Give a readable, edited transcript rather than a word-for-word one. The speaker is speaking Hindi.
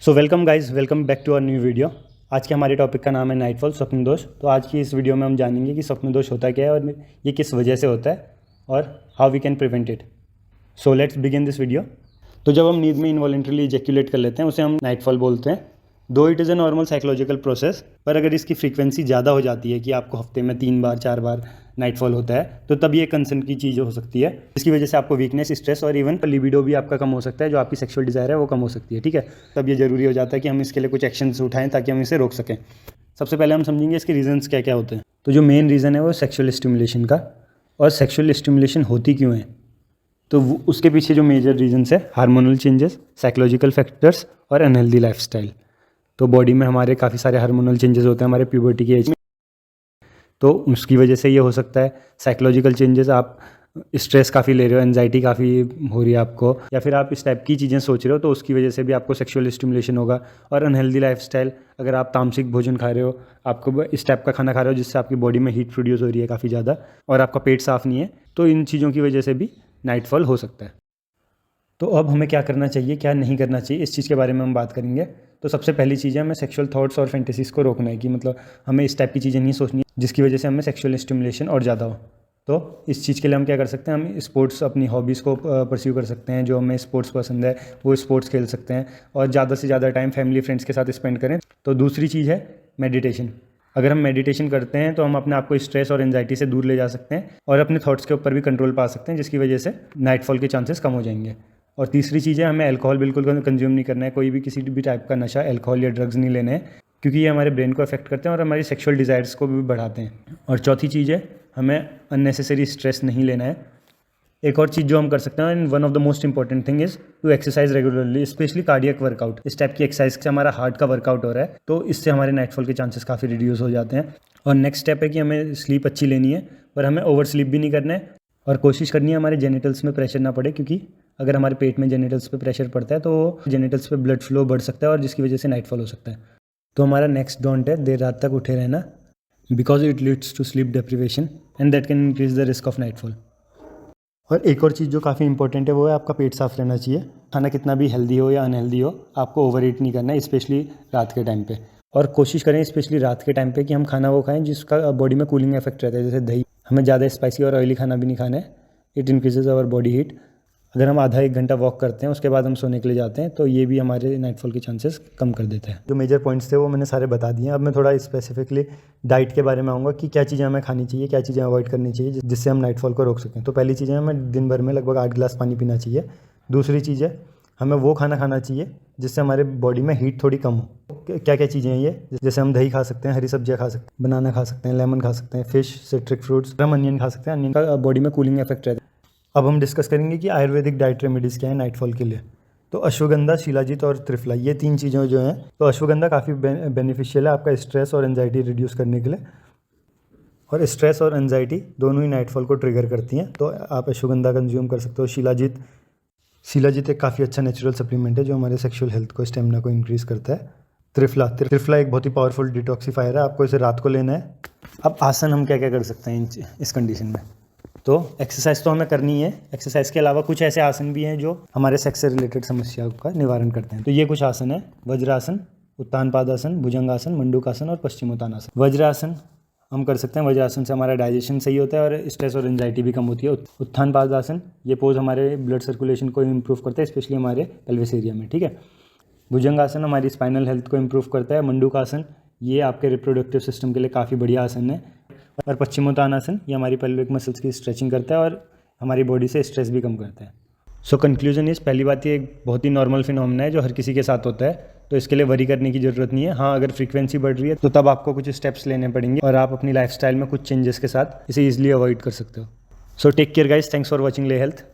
So welcome guys, welcome back to our new video. आज के हमारे टॉपिक का नाम है नाइटफॉल, स्वप्न दोष। तो आज की इस वीडियो में हम जानेंगे कि स्वप्न दोष होता क्या है और ये किस वजह से होता है और how we can prevent it. So let's begin this video. तो जब हम नींद में इनवॉलेंट्रली इजैक्यूलेट कर लेते हैं उसे हम नाइटफॉल बोलते हैं। दो it is a normal psychological process, पर अगर इसकी फ्रीक्वेंसी ज़्यादा हो जाती है कि आपको हफ्ते में 3 बार 4 बार नाइटफॉल होता है, तो तब ये कंसर्न की चीज़ हो सकती है, जिसकी वजह से आपको वीकनेस, स्ट्रेस और इवन लिबिडो भी आपका कम हो सकता है। जो आपकी सेक्सुअल डिज़ायर है वो कम हो सकती है। ठीक है, तब ये ज़रूरी हो जाता है कि हम इसके लिए कुछ एक्शंस उठाएं ताकि हम इसे रोक सकें। सबसे पहले हम समझेंगे इसके रीजंस क्या क्या होते हैं। तो जो मेन रीज़न है वो सेक्सुअल स्टिमुलेशन का। और सेक्सुअल स्टिमुलेशन होती क्यों है, तो उसके पीछे जो मेजर रीजंस है, हार्मोनल चेंजेस, साइकोलॉजिकल फैक्टर्स और अनहेल्दी लाइफस्टाइल। तो बॉडी में हमारे काफ़ी सारे हार्मोनल चेंजेस होते हैं हमारे प्यूबर्टी की एज में, तो उसकी वजह से ये हो सकता है। साइकोलॉजिकल चेंजेस, आप स्ट्रेस काफ़ी ले रहे हो, एंजाइटी काफ़ी हो रही है आपको, या फिर आप इस टाइप की चीज़ें सोच रहे हो, तो उसकी वजह से भी आपको सेक्सुअल स्टिमुलेशन होगा। और अनहेल्दी लाइफस्टाइल, अगर आप तामसिक भोजन खा रहे हो, आपको इस टाइप का खाना खा रहे हो जिससे आपकी बॉडी में हीट प्रोड्यूस हो रही है काफ़ी ज़्यादा, और आपका पेट साफ़ नहीं है, तो इन चीज़ों की वजह से भी नाइटफॉल हो सकता है। तो अब हमें क्या करना चाहिए, क्या नहीं करना चाहिए, इस चीज़ के बारे में हम बात करेंगे। तो सबसे पहली चीज़ है, हमें सेक्सुअल थॉट्स और फैंटेसीज़ को रोकना है, कि मतलब हमें इस टाइप की चीज़ें नहीं सोचनी जिसकी वजह से हमें सेक्सुअल स्टिमुलेशन और ज़्यादा हो। तो इस चीज़ के लिए हम क्या कर सकते हैं, हम स्पोर्ट्स, अपनी हॉबीज़ को परस्यू कर सकते हैं। जो हमें स्पोर्ट्स पसंद है वो स्पोर्ट्स खेल सकते हैं, और ज़्यादा से ज़्यादा टाइम फैमिली फ्रेंड्स के साथ स्पेंड करें। तो दूसरी चीज़ है मेडिटेशन। अगर हम मेडिटेशन करते हैं तो हम अपने आप को स्ट्रेस और एंजाइटी से दूर ले जा सकते हैं और अपने थॉट्स के ऊपर भी कंट्रोल पा सकते हैं, जिसकी वजह से नाइटफॉल के चांसेस कम हो जाएंगे। और तीसरी चीज़ है, हमें अल्कोहल बिल्कुल कंज्यूम नहीं करना है, कोई भी किसी भी टाइप का नशा, अल्कोहल या ड्रग्स नहीं लेने हैं, क्योंकि ये हमारे ब्रेन को अफेक्ट करते हैं और हमारी सेक्सुअल डिज़ायर्स को भी बढ़ाते हैं। और चौथी चीज़ है, हमें अननेसेसरी स्ट्रेस नहीं लेना है। एक और चीज़ जो हम कर सकते हैं, and one of the most important thing is to exercise regularly, specially cardiac workout. इस टाइप की एक्सरसाइज से हमारा हार्ट का वर्कआउट हो रहा है, तो इससे हमारे नाइटफॉल के चांसेस काफ़ी रिड्यूस हो जाते हैं। और नेक्स्ट स्टेप है कि हमें स्लीप अच्छी लेनी है, पर हमें ओवर स्लीप भी नहीं करना है, और कोशिश करनी है हमारे जेनिटल्स में प्रेशर ना पड़े, क्योंकि अगर हमारे पेट में जेनिटल्स पे प्रेशर पड़ता है तो जेनिटल्स पे ब्लड फ्लो बढ़ सकता है, और जिसकी वजह से नाइटफॉल हो सकता है। तो हमारा नेक्स्ट डोंट है देर रात तक उठे रहना, because it leads to sleep deprivation and that can increase the risk of nightfall. और एक और चीज़ जो काफ़ी इंपॉर्टेंट है वो है, आपका पेट साफ रहना चाहिए। खाना कितना भी हेल्दी हो या अनहेल्दी हो, आपको ओवर ईट नहीं करना है, स्पेशली रात के टाइम पे। और कोशिश करें स्पेशली रात के टाइम पे कि हम खाना वो खाएं जिसका बॉडी में कूलिंग इफेक्ट रहता है, जैसे दही। हमें ज़्यादा स्पाइसी और ऑयली खाना भी नहीं खाना है, it increases our body heat. अगर हम आधा 1 घंटा वॉक करते हैं उसके बाद हम सोने के लिए जाते हैं, तो ये भी हमारे नाइटफॉल के चांसेस कम कर देता है। जो मेजर पॉइंट्स थे वो मैंने सारे बता दिए हैं। अब मैं थोड़ा स्पेसिफिकली डाइट के बारे में आऊँगा कि क्या चीज़ें हमें खानी चाहिए, क्या चीज़ें अवॉइड करनी चाहिए जिससे हम नाइटफॉल को रोक सकें। तो पहली चीज़ है, हमें दिन भर में लगभग 8 गिलास पानी पीना चाहिए। दूसरी चीज़ है, हमें वो खाना खाना चाहिए जिससे हमारे बॉडी में हीट थोड़ी कम हो। क्या क्या चीज़ें हैं ये, जैसे हम दही खा सकते हैं, हरी सब्जियाँ खा सकते हैं, बनाना खा सकते हैं, लेमन खा सकते हैं, फिश, सिट्रिक फ्रूट्स, हम अनियन खा सकते हैं। अनियन का बॉडी में कूलिंग इफेक्ट रहता है। अब हम डिस्कस करेंगे कि आयुर्वेदिक डाइट रेमेडीज़ क्या है नाइटफॉल के लिए। तो अश्वगंधा, शिलाजीत और त्रिफला, ये 3 चीज़ें जो हैं। तो अश्वगंधा काफ़ी बेनिफिशियल है आपका स्ट्रेस और एंजाइटी रिड्यूस करने के लिए, और स्ट्रेस और एंजाइटी दोनों ही नाइटफॉल को ट्रिगर करती हैं, तो आप अश्वगंधा कंज्यूम कर सकते हो। शिलाजीत एक काफ़ी अच्छा नेचुरल सप्लीमेंट है जो हमारे सेक्सुअल हेल्थ को, स्टेमिना को इंक्रीज़ करता है। त्रिफला एक बहुत ही पावरफुल डिटॉक्सीफायर है, आपको इसे रात को लेना है। अब आसन हम क्या क्या कर सकते हैं इस कंडीशन में। तो एक्सरसाइज तो हमें करनी है, एक्सरसाइज के अलावा कुछ ऐसे आसन भी हैं जो हमारे सेक्स से रिलेटेड समस्याओं का निवारण करते हैं। तो ये कुछ आसन है, वज्रासन, उत्तान पादासन, भुजंगासन, मंडूकासन और पश्चिमोत्तानासन। वज्रासन हम कर सकते हैं, वज्रासन से हमारा डाइजेशन सही होता है और स्ट्रेस और एंजाइटी भी कम होती है। उत्थान पादासन, ये पोज हमारे ब्लड सर्कुलेशन को इम्प्रूव करता है, स्पेशली हमारे पेल्विस एरिया में। ठीक है। भुजंगासन हमारी स्पाइनल हेल्थ को इम्प्रूव करता है। मंडूकासन ये आपके रिप्रोडक्टिव सिस्टम के लिए काफ़ी बढ़िया आसन है। और पश्चिमोत्तानासन ये हमारी पेल्विक मसल्स की स्ट्रेचिंग करता है और हमारी बॉडी से स्ट्रेस भी कम करता है। सो कंक्लूजन इस, पहली बात, ये एक बहुत ही नॉर्मल फिनोमेना है जो हर किसी के साथ होता है, तो इसके लिए वरी करने की ज़रूरत नहीं है। हाँ, अगर फ्रीक्वेंसी बढ़ रही है तो तब आपको कुछ स्टेप्स लेने पड़ेंगे और आप अपनी लाइफस्टाइल में कुछ चेंजेस के साथ इसे ईजिली अवॉइड कर सकते हो। So take care guys, thanks for watching ले हेल्थ।